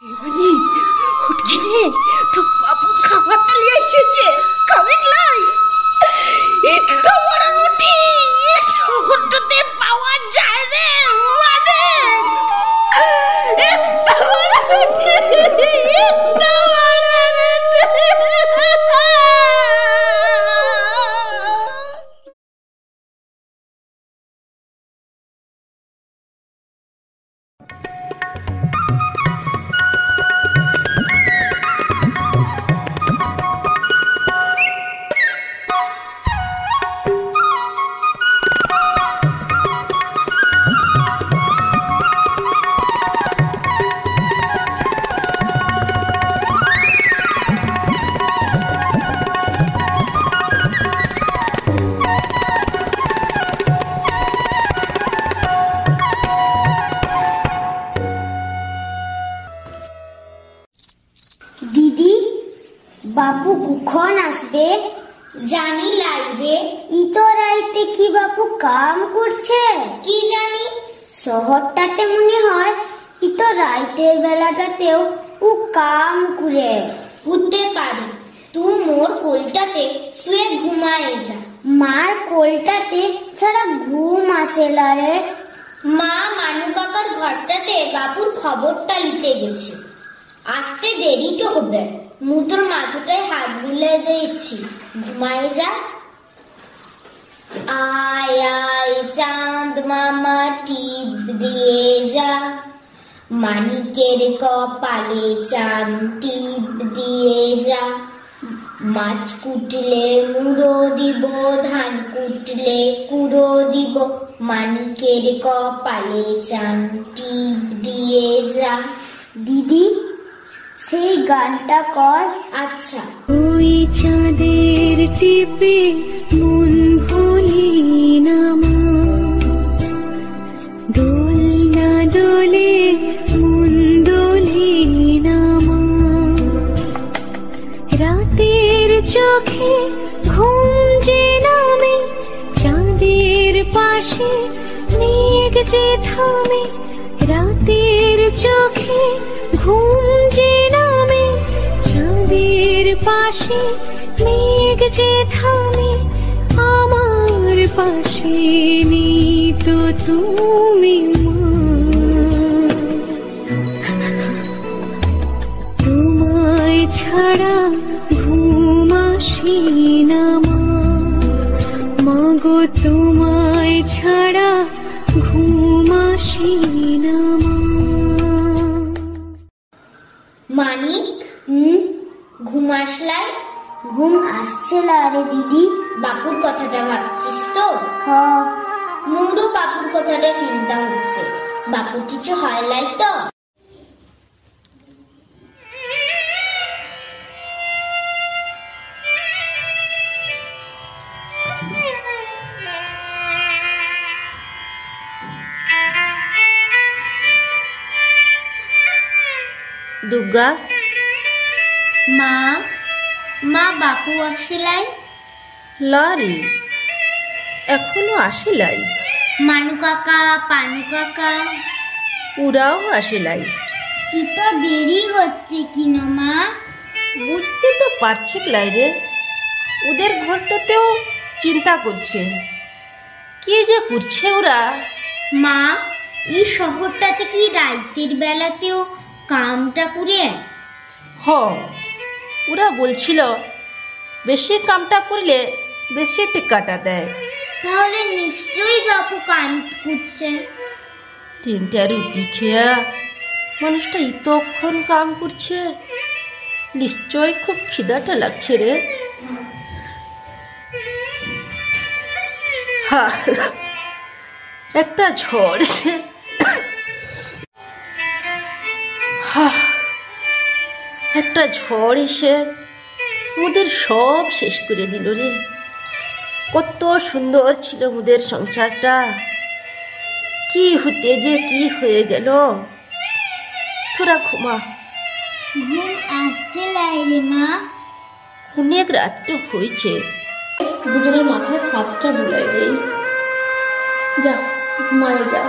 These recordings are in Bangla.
তো বাবু খাবারটা নিয়ে এসেছে, খাবি লাই? এত বড় রুটি শহরটাতে পাওয়া যায় রে, মানে এত বড় রুটি, এত বড় রুটি। দিদি, বাপু কখন আসবে? জানি লাগবে। ইতো রাইতে কি বাপু কাম করছে কি জানি। শহরটাতে মনে হয় ইতো রাইতের বেলাটাতেও ও কাম করে উঠতে পারে। তুই মোর কোলটাতে শুয়ে ঘুমায়ে যা। মার কোলটাতে ছাড়া ঘুম আসে না রে। মা মানু কাকার ঘরটাতে বাপুর খবরটা নিতে গেছে, আসতে দেরি তো হবে। মুতোর মাথাটায় হাত বুলে দিয়েছি, ঘুমায় যা। আয় আয় চাঁদ মামা টিপ দিয়ে যা, মানিকের কপালে চাঁদ টিপ দিয়ে যা। মাছ কুটলে মুড়ো দিব, ধান কুটলে কুড়ো দিব, মানিকের কপালে চাঁদ টিপ দিয়ে যা। দিদি, সেই গানটা কর। আচ্ছা। ওই চাঁদের টিপে মন ভুলি না মা, দোল না দোলে মন দোলে না মা। রাতের চোখে ঘুম যে নামে, চাঁদের পাশে মেঘ যে থামে। রাতের চোখে ঘুম যে নামে, চাঁদের পাশে মেঘ যে থামে। আমার পাশে নেই তো তুমি মা, তোমায় ছাড়া ঘুম আসি না মা। মাগো তোমায় ছাড়া ঘুম আসি না মা। মানিক, ঘুম আসলাই? ঘুম আসছে না রে দিদি। বাপুর কথাটা ভাবছিস তো? হ্যাঁ, মোরও বাপুর কথাটা চিন্তা হচ্ছে। বাপুর কিছু হয় লাই তো? দুর্গা, মা, মা বাপু আসিলাই? লারি এখনো আসিলাই। মানু কাকা, পানু কাকা ওরাও আসিলাই। এত দেরি হচ্ছে কিন মা? বুঝতে তো পারছে লাই রে, ওদের ঘরটাতেও চিন্তা করছে, কি যে করছে ওরা। মা, এই শহরটাতে কি রাতের বেলাতেও কামটা করে? হ, ওরা বলছিল বেশি কামটা করলে বেশি টিকাটা দেয়। তাহলে নিশ্চয়ই বাপু কাম করছে। 3টা রুটি খেয়া মানুষটা এতক্ষণ কাম করছে, নিশ্চয় খুব খিদাটা লাগছে রে। হ্যাঁ, একটা ঝড় এসে একটা ঝড় এসে ওদের সব শেষ করে দিল রে। কত সুন্দর ছিল ওদের সংসারটা, কি হতে যে কি হয়ে গেল। তোরা ঘুমা। ঘুম আসছে লাইরে মা? অনেক রাত তো হয়েছে, দুজনের মাথায় হাতটা বুলাই দেই। যা ঘুমায় যা।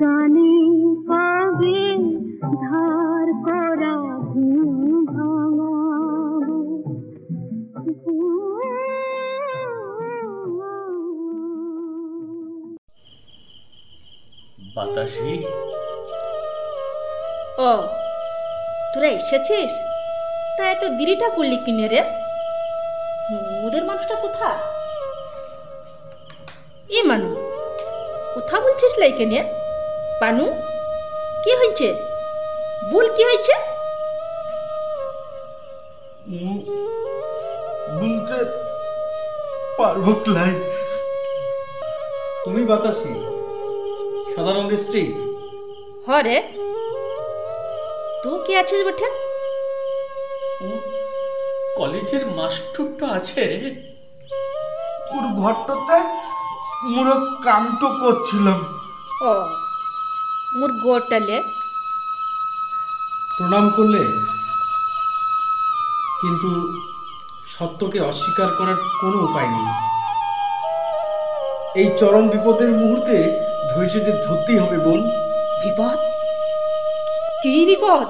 গানে পাবে ধার করা ঘুম ভাঙাবো। বাতাসি, ও তোরা এসেছিস? তা এত দেরিটা করলি কিনে রে? ওদের মানুষটা কোথা? এ মানু, কোথা বলছিস লাইকে নিয়ে? পানু, কি হয়েছে? বল কি হয়েছে? বলতে পারবো ক্লাই। তুমি বাতাসি, সদানন্দের স্ত্রী? হরে, তুই কে আছিস বটে? কলেজের মাস্টারটা আছে রে। ওর ঘরটাতে মোরা কামটো করছিলাম। ও মোর গোটালে প্রণাম করলে, কিন্তু সত্যকে অস্বীকার করার কোনো উপায় নেই। এই চরম বিপদের মুহূর্তে ধৈর্য যে ধরতেই হবে বোন। বিপদ? কি বিপদ?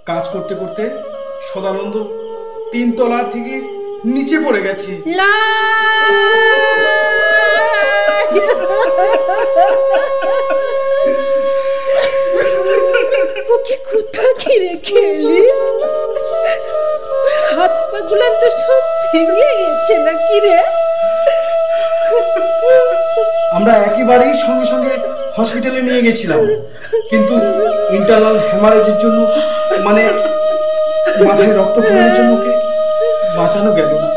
কাজ করতে করতে সদানন্দ 3 তলা থেকে নিচে পড়ে গেছে। ওকে কোথা ঘিরে খেলি? হাত পা গুলান তো সব ভেঙে গেছে নাকি রে? আমরা একেবারেই সঙ্গে সঙ্গে হসপিটালে নিয়ে গেছিলাম, কিন্তু ইন্টারনাল হ্যামারেজের জন্য, মানে মাথায় রক্তক্ষরণের জন্য ওকে বাঁচানো গেল না।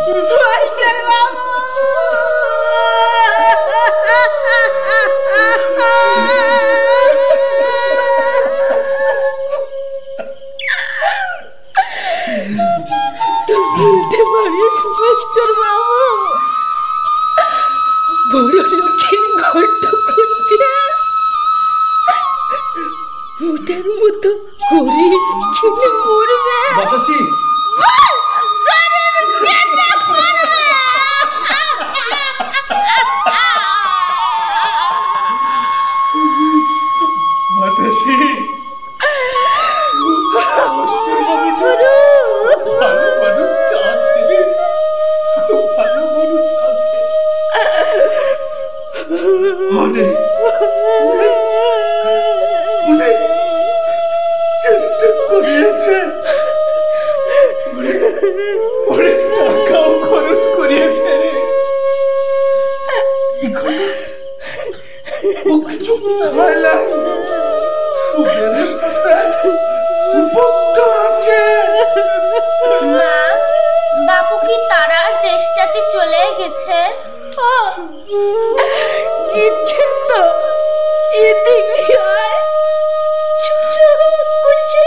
বলতে পারিস মাস্টার বাবু, বড় লোকের ঘরটা করতে ওদের মতো গরিব খেলে মরবে। বাতাসি, বাতাসি, ভালো মানুষ আছে, খুব ভালো মানুষ আছে। অনেক অনেক চেষ্টা করিয়েছে, অনেক টাকাও খরচ করিয়েছে রে। ও কিছু খায় না, উপস্থ আছে। মা, বাপু কি তারার দেশটাতে চলে গেছে? গিচ্ছে তো, এদিকে আয়। চুপ করছে,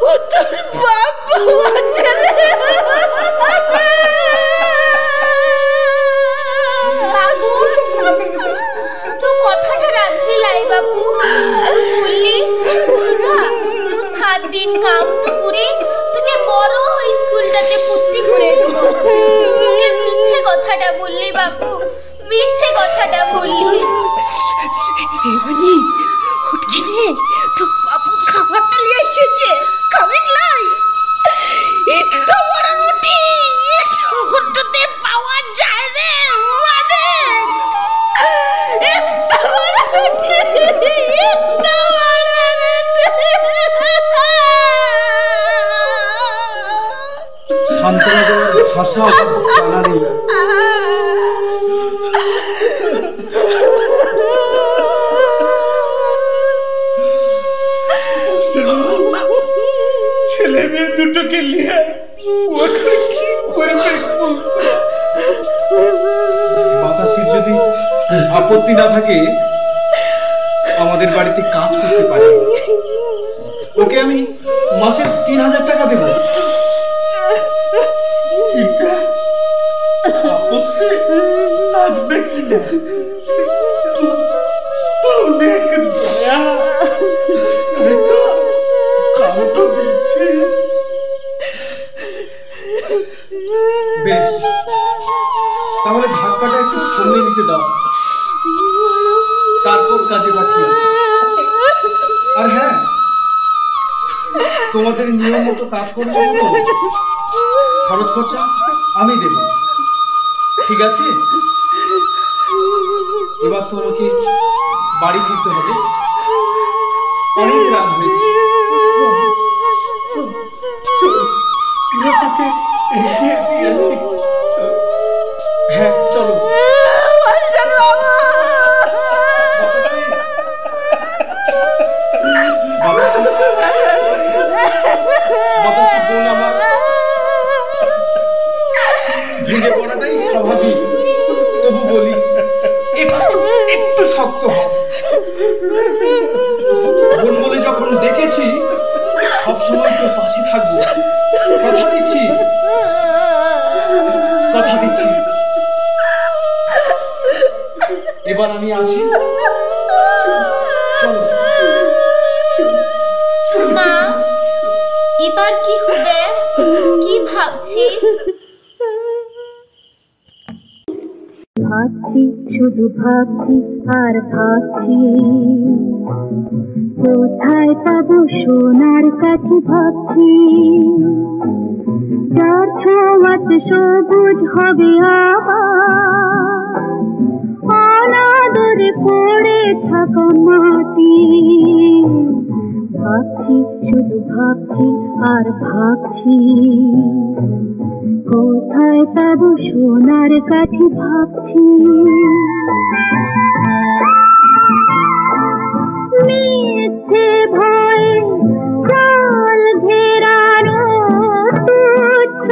ও তোর বাপু আছে রে। বাবু, তুই কথাটা রাখবি লাই বাবু। বললি দুর্গা মু 7 দিন কাম তো করে তোকে বড় স্কুলটাতে ভর্তি করে দেব। তোকে মিছে কথাটা বললি বাবু, মিছে কথাটা বললি। এমনি উঠকি রে, তোর বাপু খাবারটা নিয়ে এসেছে, খাবি লাই? এত বড় রুটি শহরটাতে পাওয়া যায় রে, মানে এত বড় রুটি, এত বড় রুটি। সান্ত্বনা দেওয়ার ভাষা জানা নেই। ছেলে মেয়ে দুটোকে নিয়ে ওখানে কি করবে? বাতাসির যদি আপত্তি না থাকে আমাদের বাড়িতে কাজ করতে পারে। ওকে আমি মাসে 3000 টাকা দেব। এটা আপত্তি থাকবে কিনা? তোর অনেক দয়া, তাই তো কামটো দিচ্ছিস। বেশ, তাহলে ধাক্কাটা একটু সামনে নিতে দাও, তারপর নিয়ম মতো কাজ করতে হতো, খরচ খরচা আমি দেব, ঠিক আছে? এবার তোমাকে বাড়ি ফিরতে হবে, অনেক রাত হয়েছে। তোকে এগিয়ে দিয়ে আসি। হ্যাঁ চলো। ভেঙে পড়াটাই স্বাভাবিক, তবু বলি একটু শক্ত হ। বোন বলে যখন ডেকেছি সবসময় তোর পাশে থাকবো, কথা দিচ্ছি, কথা দিচ্ছি। এবার আমি আসি, চলো। মা, এবার কি হবে? কি ভাবছিস? ভাবছি, শুধু ভাবছি আর ভাবছি, কোথায় পাবো সোনার কাছে ভাবছি। যার ছোঁয়াতে সবুজ হবে আবার, অনাদরে পড়ে থাকা মাটি। ভাবছি, শুধু ভাবছি আর ভাবছি, কোথায় পাবো সোনার কাছে ভাবছি। মিথ্যে ভয়ে জল ঘেরানো তুচ্ছ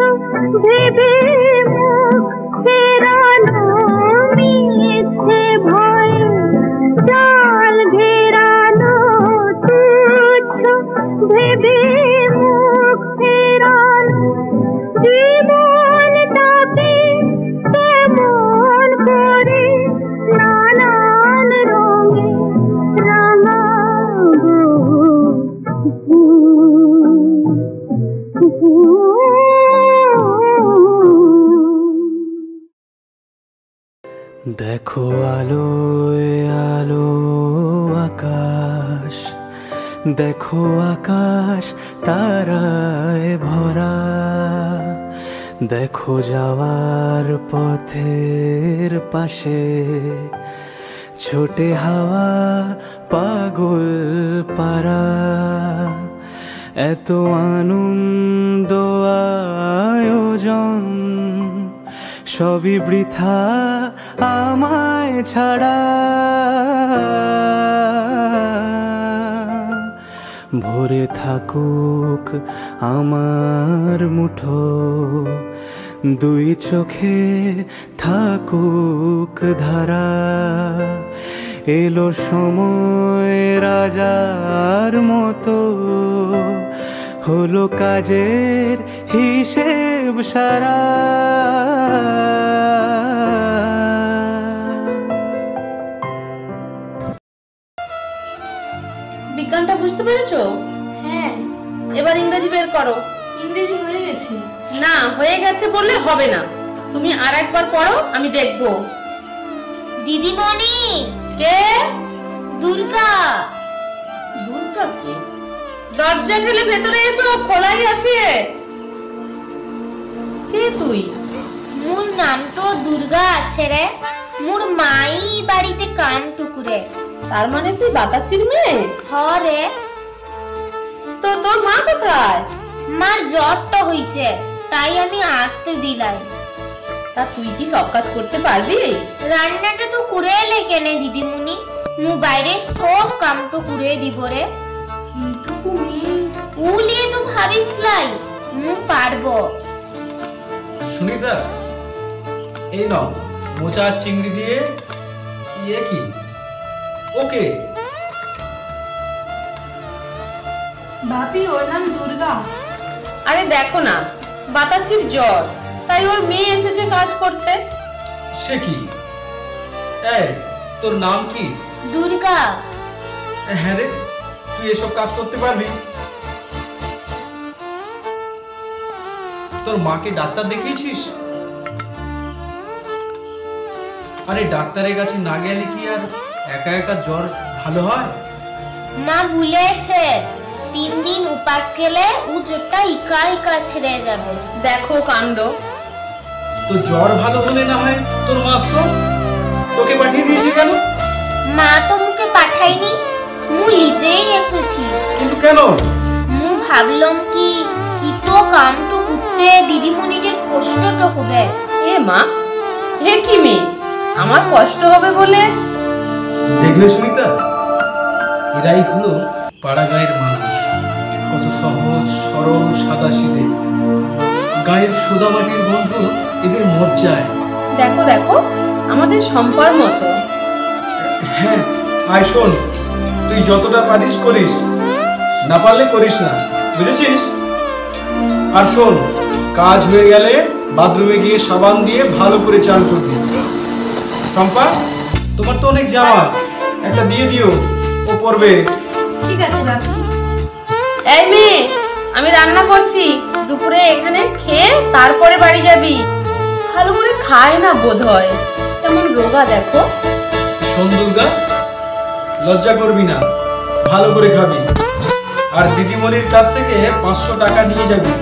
ভেবে মুখ ফেরানো। মিথ্যে ভয়ে জল ঘেরানো তুচ্ছ ভেবে মুখ ফেরানো। জীবনটাকে কেমন করে নানান রঙে রাঙাবো। দেখো আলোয় আলো আকাশ, দেখো আকাশ তারায় ভরা। দেখো যাওয়ার পথের পাশে ছোটে হাওয়া পাগল পারা। এত আনন্দ আয়োজন সবই বৃথা আমায় ছাড়া। ভরে থাকুক আমার মুঠো, দুই চোখে থাকুক ধারা। এলো সময় রাজার মতো, হলো কাজের হিসেব সারা। বিজ্ঞানটা বুঝতে পেরেছো? হ্যাঁ। এবার ইংরেজি বের করো। ইংরেজি হয়ে গেছে? না, হয়ে গেছে বললে হবে না, তুমি আর একবার পড়ো, আমি দেখবো। দিদিমণি। কে? দুর্গা। দুর্গা কে? দরজা ঠেলে ভেতরে এসো, খোলাই আছে। কে তুই? মোর নাম তো দুর্গা আছে রে। মোর মাই বাড়িতে কাম টুকুরে। তার মানে তুই বাতাসির মেয়ে? হরে। তো তোর মা কোথায়? মার জ্বরটা হইছে, তাই আমি আসতে দিলাই। তা তুই কি সব কাজ করতে পারবি? রান্নাটা তো করে এলে কেনে দিদিমণি? মু বাইরে সব কাম তো করে দিব রে। উলিয়ে তো ভাবিস লাই মু পারবো। সুনিতা, এই নাও মোচা আর চিংড়ি দিয়ে। ইয়ে কি? ওকে। ভাবি ওর নাম দুর্গা। আরে দেখো না, বাতাসির জ্বর, তাই ওর মেয়ে এসেছে কাজ করতে। সে কি? এই, তোর নাম কি? দুর্গা। হ্যাঁ রে, তুই এসব কাজ করতে পারবি? তোর মাকে ডাক্তার দেখিয়েছিস? আরে ডাক্তারের কাছে না গেলে কি আর একা একা জ্বর ভালো হয়? মা ভুলেছে, 3 দিন উপাস খেলে উজোরটা ইকা ইকা ছেড়ে যাবে। দেখো কাণ্ড। তো জ্বর ভালো হলে না হয় তোর মাস্টার তোকে পাঠিয়ে দিয়েছে কেন? মা তো মুকে পাঠাইনি, মু নিজেই এসেছি। কিন্তু কেন? মু ভাবলাম কি তো কামটো করতে দিদিমণিদের কষ্টটা হবে। এ মা, হে কি মেয়ে, আমার কষ্ট হবে বলে? দেখলে সুনিতা, এরাই হলো পাড়া গায়ের মানুষ। কত সহজ সরল সাদা সিধে, গায়ের সোদা মাটির গন্ধ এদের মজ্জায়। দেখো দেখো, আমাদের সম্পার মতো। হ্যাঁ, আয় শোন, তুই যতটা পারিস করিস, না পারলে করিস না, বুঝেছিস? আর শোন, কাজ হয়ে গেলে বাথরুমে গিয়ে সাবান দিয়ে ভালো করে চান করবি। চম্পা, তোমার তো অনেক জামা, একটা দিয়ে দিও, ও পরবে। ঠিক আছে বাবু। এই মেয়ে, আমি রান্না করছি, দুপুরে এখানে খেয়ে তারপরে বাড়ি যাবি। ভালো করে খায় না বোধ হয়, তেমন রোগা দেখো। শোন দুর্গা, লজ্জা করবি না, ভালো করে খাবি। আর দিদিমণির কাছ থেকে 500 টাকা নিয়ে যাবি।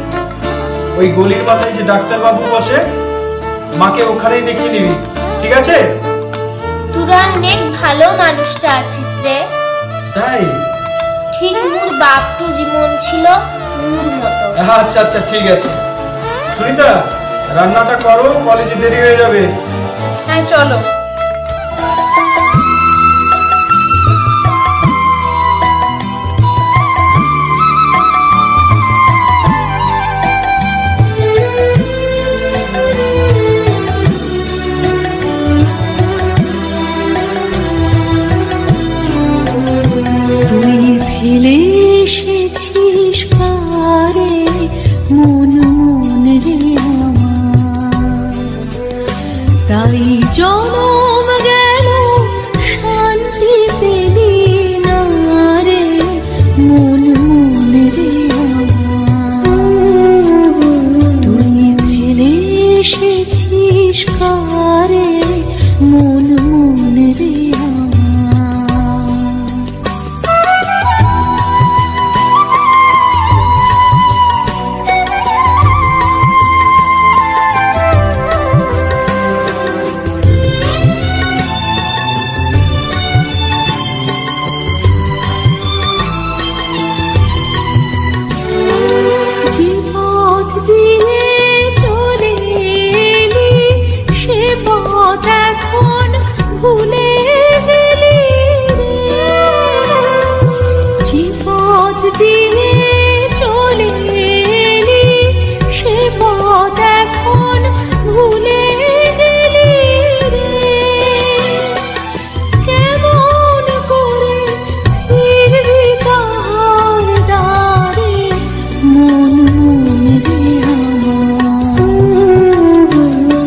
ওই গলির মাথায় যে ডাক্তারবাবু বসে, মাকে ওখানেই দেখিয়ে নিবি, ঠিক আছে? তোরা অনেক ভালো মানুষটা আছিস রে। তাই? ঠিক মোর বাপটু জীবন ছিল মোর মতো। আচ্ছা আচ্ছা, ঠিক আছে। সুনিতা, রান্নাটা করো, কলেজে দেরি হয়ে যাবে। হ্যাঁ চলো। তুই ফেলে এসেছিস কারে মন মন রে আমার, তাই জনম গেল শান্তি পেলি না রে মন মন রে আমার। তুই ফেলে এসেছিস কারে মন মন রে আমার। যে পথ দিয়ে চলে এলি সে পথ এখন ভুলে গেলি রে। যে পথ দিয়ে চলে এলি সে পথ এখন ভুলে গেলি রে। কেমন করে ফিরবি তাহার দ্বারে মন মন রে আমার।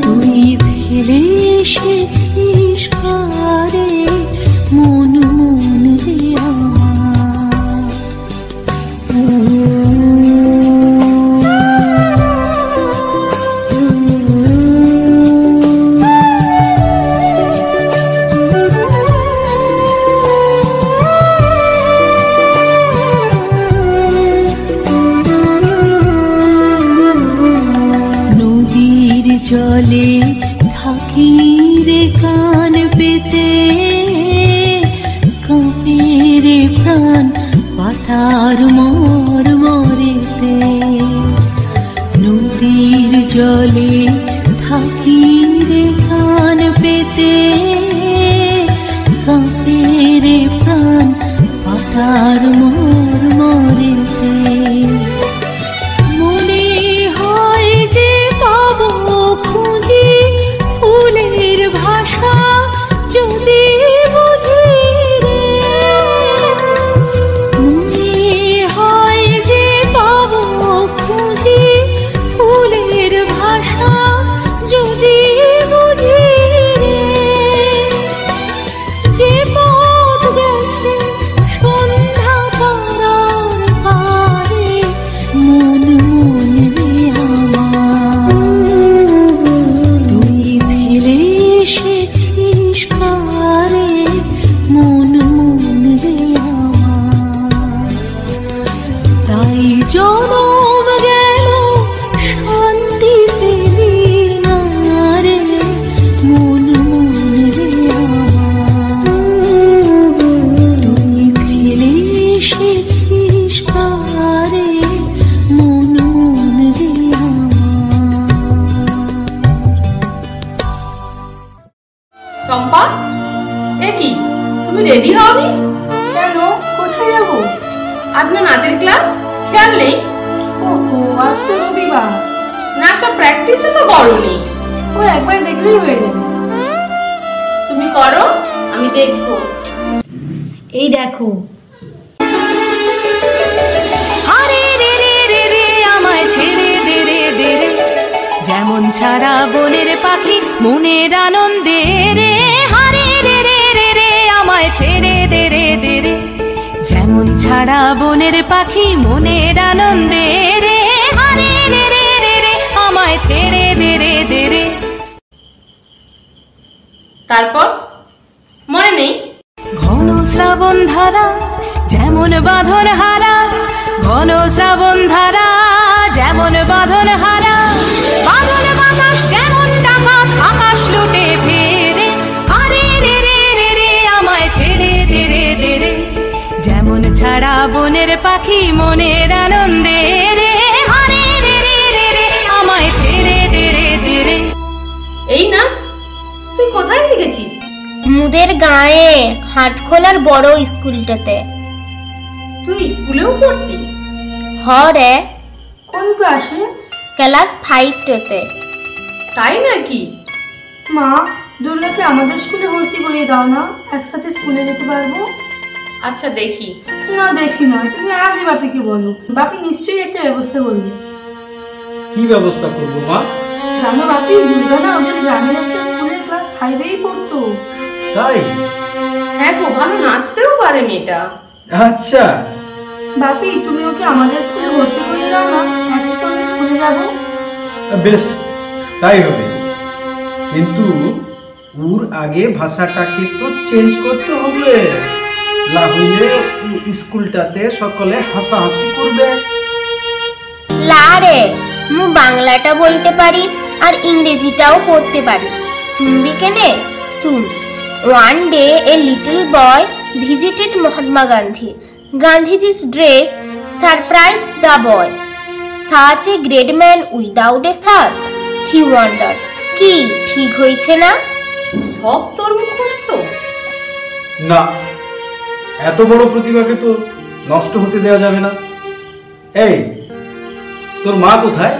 তুই ফেলে এসেছিস কারে মন মন রে আমার। নদীর জলে থাকি রে কান পেতে, কাঁপে রে প্রাণ পাতার মর মরেতে। নদীর জলে থাকি রে কান পেতে, কাঁপে রে প্রাণ পাতার মর মরেতে। মনে হয় যে পাবো খুঁজি ফুলের ভাষা যদি বুঝি রে। মনে হয় যে পাবো খুঁজি ফুলের ভাষা যদি বুঝি রে। যে পথ গেছে সন্ধ্যা রেডি হওনি? কেন, কোথায় যাবো? আজ না নাচের ক্লাস, খেয়াল নেই? ওহো, আজ তো রবিবার। নাচটা প্র্যাকটিসও তো করোনি। ও একবার দেখলেই হয়ে যাবে। তুমি করো, আমি দেখবো। এই দেখো। আরে রে রে রে রে আমায় ছেড়ে দে রে দে রে, যেমন ছাড়া বনের পাখি মনের আনন্দে রে। হারে রে রে রে রে আমায় ছেড়ে দে রে দে রে, যেমন ছাড়া বনের পাখি মনের আনন্দে রে। হারে রে রে রে রে আমায় ছেড়ে দে রে দে রে। তারপর মনে নেই? ঘন শ্রাবণ ধারা যেমন বাঁধন হারা, ঘন শ্রাবণ ধারা যেমন বাঁধন হারা, বাঁধন বাতাস যেমন ডাকাত আকাশ লুটে ফেরে। আরে রে রে রে রে আমায় ছেড়ে দে রে দে রে, যেমন ছাড়া বনের পাখি মনের আনন্দে রে। আরে রে রে রে রে আমায় ছেড়ে দে রে দে রে। এই নাচ তুই কোথায় শিখেছিস? মুদের গায়ে হাটখোলার বড় স্কুলটাতে। তুই স্কুলেও পড়তিস? হরে, কোন ক্লাসে? ক্লাস 5তে। তাই নাকি? মা, দুর্গাকে আমাদের স্কুলে ভর্তি করিয়ে দাও না, একসাথে স্কুলে যেতে পারবো। আচ্ছা দেখি। না দেখি না, তুমি আজই বাপিকে বলো, বাপি নিশ্চয়ই একটা ব্যবস্থা করবে। কি ব্যবস্থা করবো মা? জানো বাপি, দুর্গা না ওদের গ্রামের একটা স্কুলের ক্লাস 5এই পড়তো। তাই? হ্যাঁ গো, ভালো নাচতেও পারে মেয়েটা। আচ্ছা। বাপি, তুমি ওকে আমাদের স্কুলে ভর্তি করিয়ে দাও না, একই সঙ্গে স্কুলে যাবো। বেশ, তাই হবে, কিন্তু ওর আগে ভাষাটাকে তো চেঞ্জ করতে হবে, না হইলে স্কুলটাতে সকলে হাসাহাসি করবে। লারে, মু বাংলাটা বলতে পারি আর ইংরেজিটাও পড়তে পারি। শুনবি কেনে? শুন। One day a little boy visited Mahatma Gandhi. Gandhiji's dress surprised the boy. Such a great man without a shirt. He wondered. কি ঠিক হয়েছে না? সব তোর মুখস্থ? না, এত বড় প্রতিভাকে তো নষ্ট হতে দেওয়া যাবে না। এই, তোর মা কোথায়?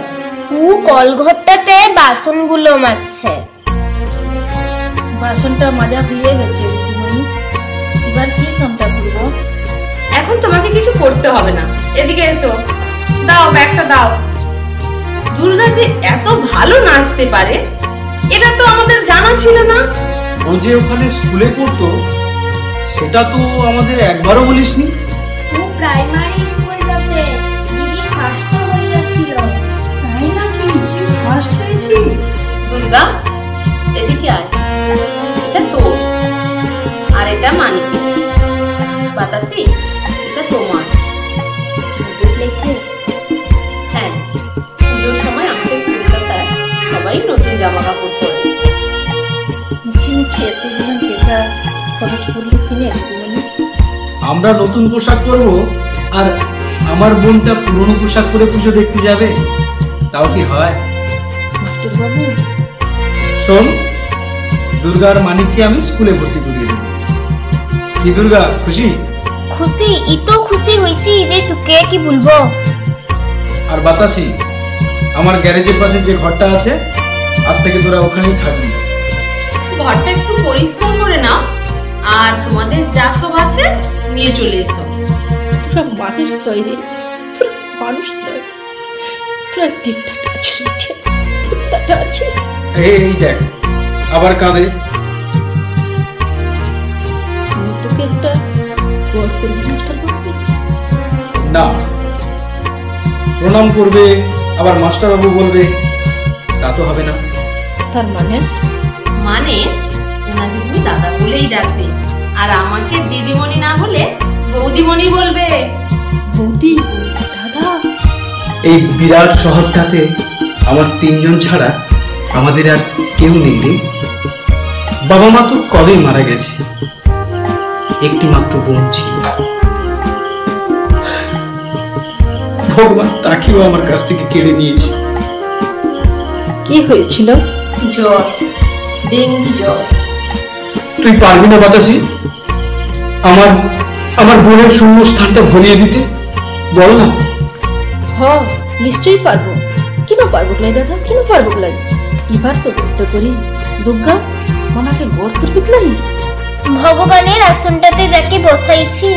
ও কলঘরটাতে বাসনগুলো মাজছে। বাসনটা মাজা হয়ে গেছে, এবার কি কামটা করবো? এখন তোমাকে কিছু করতে হবে না, এদিকে এসো। দাও ব্যাগটা দাও। দুর্গা যে এত ভালো নাচতে পারে এটা তো আমাদের জানা ছিল না। ও যে ওখানে স্কুলে পড়তো সেটা তো আমাদের একবারও বলিসনি। ও প্রাইমারি স্কুলটাতে দিদি ফার্স্ট হয়েছিল। তাই নাকি? তুই ফার্স্ট হয়েছিস? দুর্গা, এদিকে আয়। এটা তোর, আর এটা মানিক। বাতাসি, এটা তোমার। হ্যাঁ, পুজোর সময় আমাদের কলকাতায় সবাই নতুন জামা কাপড় পরে। আমরা নতুন পোশাক পরবো আর আমার বোনটা পুরনো পোশাক পরে পুজো দেখতে যাবে, তাও কি হয়? শোন, দুর্গার মানিককে আমি স্কুলে ভর্তি করিয়ে দেবো। কি দুর্গা, খুশি? খুশি, ইতো খুশি হইছি যে তোকে কি বলবো। আর বাতাসি, আমার গ্যারেজের পাশে যে ঘরটা আছে আজ থেকে তোরা ওখানেই থাকবি। ঘরটা একটু পরিষ্কার করে নাও, আর তোমাদের যা সব আছে নিয়ে চলে এসো। তোরা মানুষ নয় রে, তোরা মানুষ নয়, তোরা দেবতাটা আছিস, দেবতাটা আছিস। এই দেখ, আবার কাঁদে। আমি তোকে একটা বর করবি, মাস্টার করবি না, প্রণাম করবে আবার মাস্টার বাবু বলবে, তা তো হবে না। তার মানে? মানে ওনাকে তুমি দাদা বলেই ডাকবে, আর আমাকে দিদিমণি না বলে বৌদিমণি বলবে। বৌদি, দাদা? এই বিরাট শহরটাতে আমার 3 জন ছাড়া আমাদের আর কেউ নেই রে। বাবা মা তো কবে মারা গেছে, একটি মাত্র বোন ছিল। ভগবান তাকেও আমার কাছ থেকে কেড়ে নিয়েছে। কি হয়েছিল? জ্বর, ডেঙ্গি জ্বর। তুই পারবি না বাতাসি, আমার আমার বোনের শূন্য স্থানটা ভরিয়ে দিতে? বল না। হ, নিশ্চয়ই পারবো। কেন পারবো নাই দাদা, কেন পারবো নাই? এবার তো করতে করি দুর্গা মামাকে গড় করবি নাই। ভগবানের আসনটাতে যাকে বসাইছি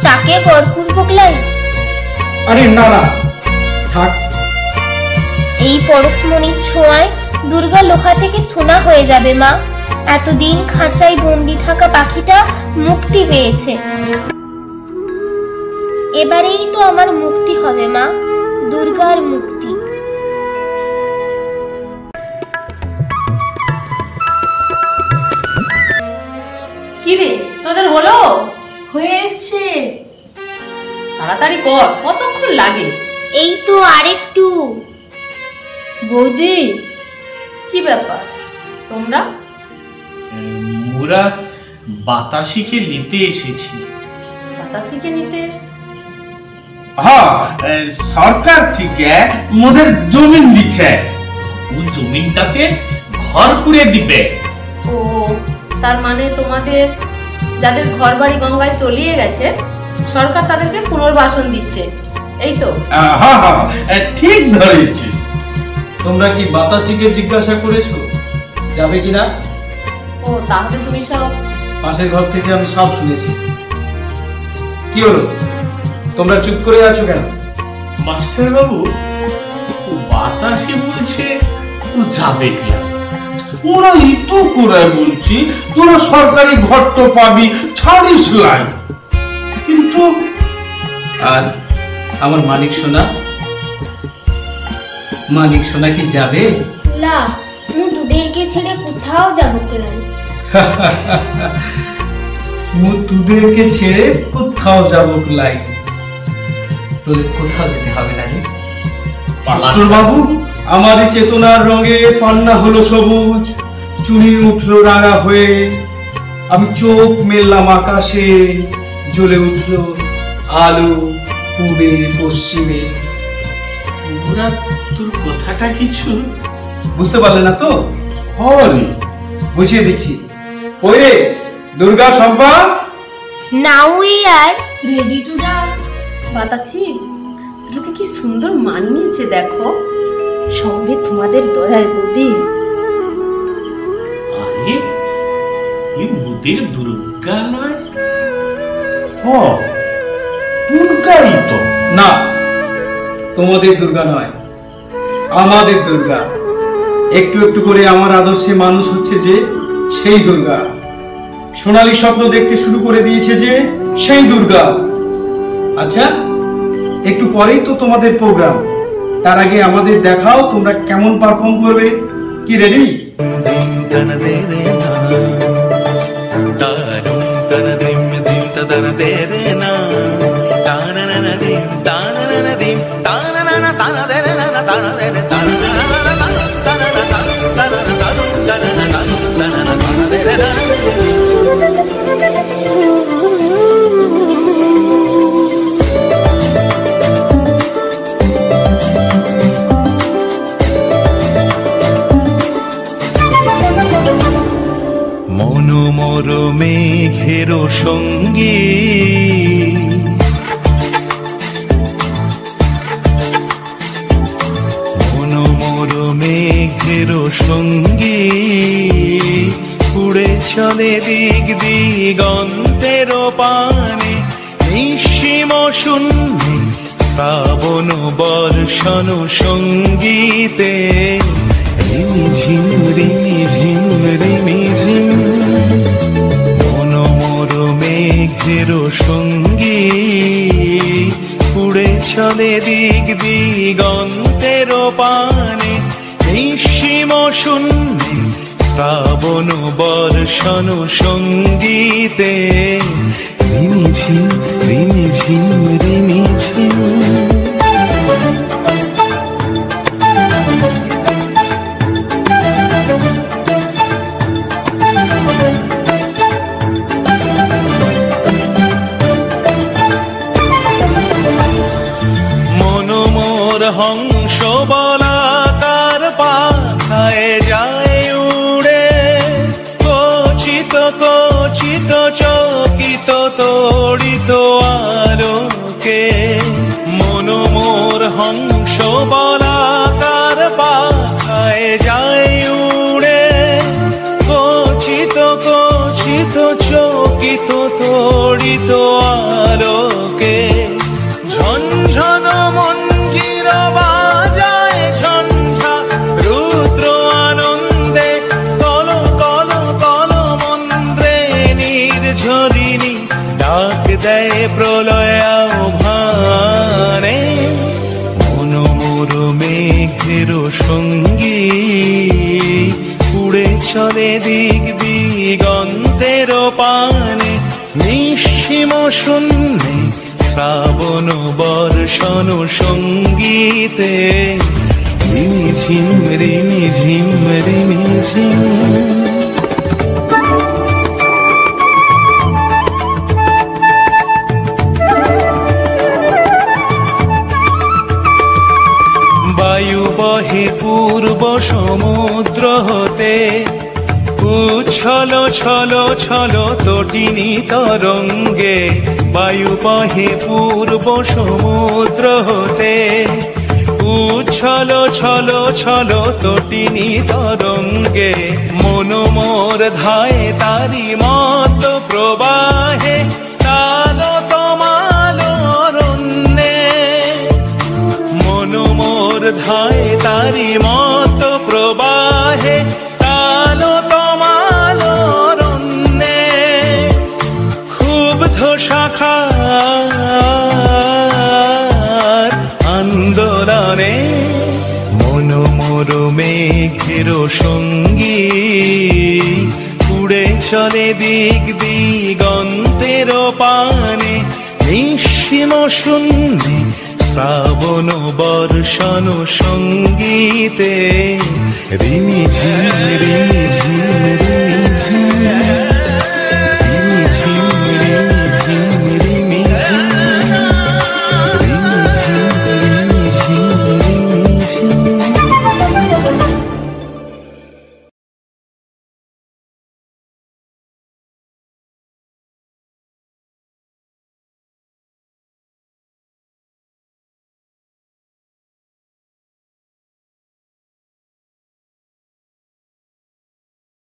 তাকে গড় করবো লাই। আরে না না, থাক। এই পরশমণির ছোঁয়ায় দুর্গা লোহা থেকে সোনা হয়ে যাবে মা। এতদিন খাঁচায় বন্দি থাকা পাখিটা মুক্তি পেয়েছে। এবারেই তো আমার মুক্তি হবে মা, দুর্গার মুক্তি। কি রে, তোদের হলো? হয়ে এসছে। তাড়াতাড়ি কর, কতক্ষণ লাগে? এই তো আরেকটু। বৌদি, কি ব্যাপার তোমরা? ওরা বাতাসিকে নিতে এসেছি। বাতাসিকে নিতে? হ্যাঁ, সরকার থেকে মোদের জমিন দিচ্ছে, ও জমিনটাকে ঘর করে দিবে। ও, তার মানে তোমাদের যাদের ঘর বাড়ি গঙ্গায় তলিয়ে গেছে সরকার তাদেরকে পুনর্বাসন দিচ্ছে, এই তো? হ্যাঁ হ্যাঁ, ঠিক ধরেছিস। তোমরা কি বাতাসিকে জিজ্ঞাসা করেছো যাবে কিনা? ও, তাহলে তুমি সব? পাশের ঘর থেকে আমি সব শুনেছি। কি হলো, তোমরা চুপ করে আছো কেন? মাস্টার বাবু, ও বাতাসে বলছে ও যাবে কিনা। ওরা ইতো করে বলছি তোরা সরকারি ঘর তো পাবি, ছাড়িস লাই। কিন্তু আর আমার মানিক সোনা, মানিক সোনা কি যাবে? লা, মু দুদেরকে ছেড়ে কোথাও যাব না। তোদেরকে ছেড়ে কোথাও যাবো লাই? তোদের কোথাও যেতে হবে না রে মাস্টার বাবু। আমার চেতনার রঙে পান্না হলো সবুজ, চুনি উঠলো রাঙা হয়ে, আমি চোখ মেললাম আকাশে, জ্বলে উঠলো আলো পূবে পশ্চিমে। ওরা তোর কথাটা কিছু বুঝতে পারলে না তো? হরি বুঝিয়ে দিচ্ছি। ওই রে Durga Shampa, now we are ready to dance. Batasi, তোকে কি সুন্দর মানিয়েছে দেখো। সঙ্গে তোমাদের দয়ার বৌদি। আরে এই মোদের দুর্গা নয়? দুর্গাই তো। না, তোমাদের দুর্গা নয়, আমাদের দুর্গা। একটু একটু করে আমার আদর্শে মানুষ হচ্ছে যে, সেই দুর্গা। সোনালী স্বপ্ন দেখতে শুরু করে দিয়েছে যে, সেই দুর্গা। আচ্ছা, একটু পরেই তো তোমাদের প্রোগ্রাম। তার আগে আমাদের দেখাও তোমরা কেমন পারফর্ম করবে। কি রেডি? মনোমর মেঘের সঙ্গী মনোমর মেঘের সঙ্গী উড়ে চলে দিক দিগন্তের পানে, নিঃসীম শূন্যে শ্রাবণ বর্ষণ সঙ্গীতে রিমিঝিম রিমিঝিম রিমিঝিম। মনোমর মেঘের সঙ্গী উড়ে চলে দিক দিগন্তের পানে, নিঃসীম শূন্যে শ্রাবণ বর্ষণ সঙ্গীতে রিমিঝিম রিমিঝিম রিমিঝিম। হংস বলাকার পাখায় যায় উড়ে, কচিত কচিত চকিত তো তড়িত আলোকে মন মোর হংস বলাকার পাখায় যায় উড়ে কচিত কচিত চকিত তড়িত আলোকে ঝনঝন মঞ্জির বাজায় ঝঞ্ঝা রুদ্র আনন্দে কল কল কল মন্ত্রে নির্ঝরিণী ডাক দেয় প্রলয় আহ্বানে মন মোর মেঘের সঙ্গী উড়ে চলে দিক দিগন্তের পানে নিঃসীম শূন্যে শ্রাবণ বর্ষণ সঙ্গীতে রিমিঝিম রিমিঝিম রিমিঝিম। বায়ু বহে পূর্ব সমুদ্র হতে উচ্ছল ছল ছল তটিনী তরঙ্গে বায়ু বহে পূর্ব সমুদ্র হতে উচ্ছল ছল ছল তটিনী তরঙ্গে মন মোর ধায় তারি মত প্রবাহে তাল তমাল অরণ্যে মন মোর ধায় তারি মত প্রবাহে তাল তমাল অরণ্যে ক্ষুব্ধ শাখার আন্দোলনে মন মোর মেঘের সঙ্গী উড়ে চলে দিক দিগন্তের পানে নিঃসীম শূন্যে শ্রাবণ বর্ষণ সঙ্গীতে রিমিঝিম